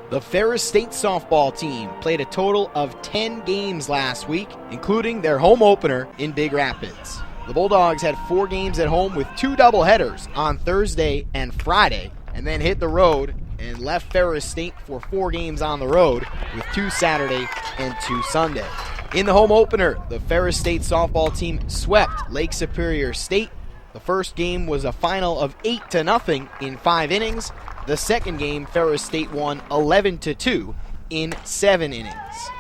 The Ferris State Softball team played a total of 10 games last week, including their home opener in Big Rapids. The Bulldogs had 4 games at home with 2 doubleheaders on Thursday and Friday, and then hit the road and left Ferris State for 4 games on the road with 2 Saturday and 2 Sunday. In the home opener, the Ferris State Softball team swept Lake Superior State. The first game was a final of 8-0 in 5 innings. The second game, Ferris State won 11-2 in 7 innings.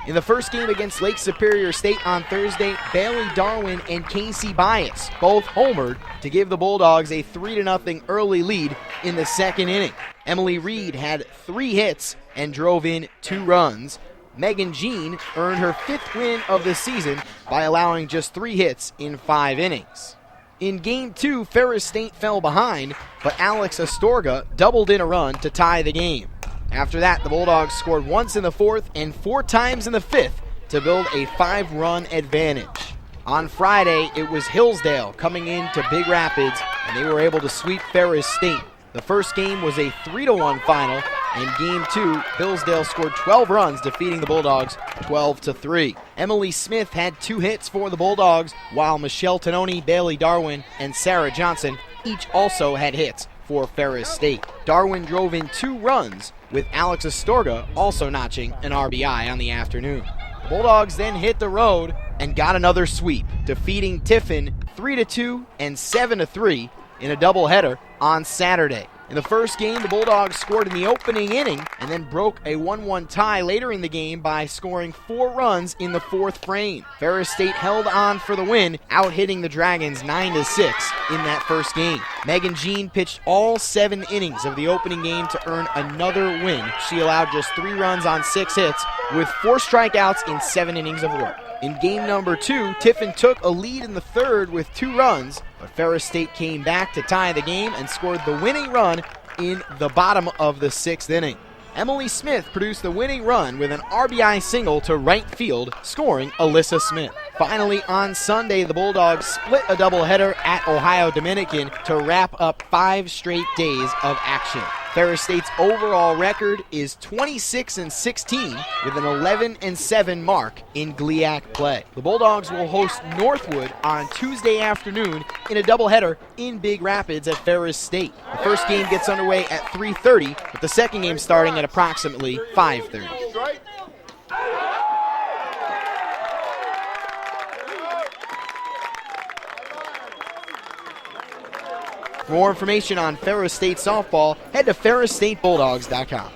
In the first game against Lake Superior State on Thursday, Bailey Darwin and Casey Bias both homered to give the Bulldogs a 3-0 early lead in the second inning. Emily Reed had 3 hits and drove in 2 runs. Megan Jean earned her 5th win of the season by allowing just 3 hits in 5 innings. In Game 2, Ferris State fell behind, but Alex Astorga doubled in a run to tie the game. After that, the Bulldogs scored once in the 4th and 4 times in the 5th to build a 5-run advantage. On Friday, it was Hillsdale coming into Big Rapids, and they were able to sweep Ferris State. The first game was a 3-1 final, and Game 2, Hillsdale scored 12 runs, defeating the Bulldogs 12-3. Emily Smith had 2 hits for the Bulldogs, while Michelle Tononi, Bailey Darwin, and Sarah Johnson each also had hits for Ferris State. Darwin drove in 2 runs, with Alex Astorga also notching an RBI on the afternoon. The Bulldogs then hit the road and got another sweep, defeating Tiffin 3-2 and 7-3 in a doubleheader on Saturday. In the first game, the Bulldogs scored in the opening inning and then broke a 1-1 tie later in the game by scoring 4 runs in the 4th frame. Ferris State held on for the win, out-hitting the Dragons 9-6 in that first game. Megan Jean pitched all 7 innings of the opening game to earn another win. She allowed just 3 runs on 6 hits with 4 strikeouts in 7 innings of work. In game number 2, Tiffin took a lead in the 3rd with 2 runs, but Ferris State came back to tie the game and scored the winning run in the bottom of the 6th inning. Emily Smith produced the winning run with an RBI single to right field, scoring Alyssa Smith. Finally, on Sunday, the Bulldogs split a doubleheader at Ohio Dominican to wrap up 5 straight days of action. Ferris State's overall record is 26-16 with an 11-7 mark in GLIAC play. The Bulldogs will host Northwood on Tuesday afternoon in a doubleheader in Big Rapids at Ferris State. The first game gets underway at 3:30, with the second game starting at approximately 5:30. For more information on Ferris State Softball, head to ferrisstatebulldogs.com.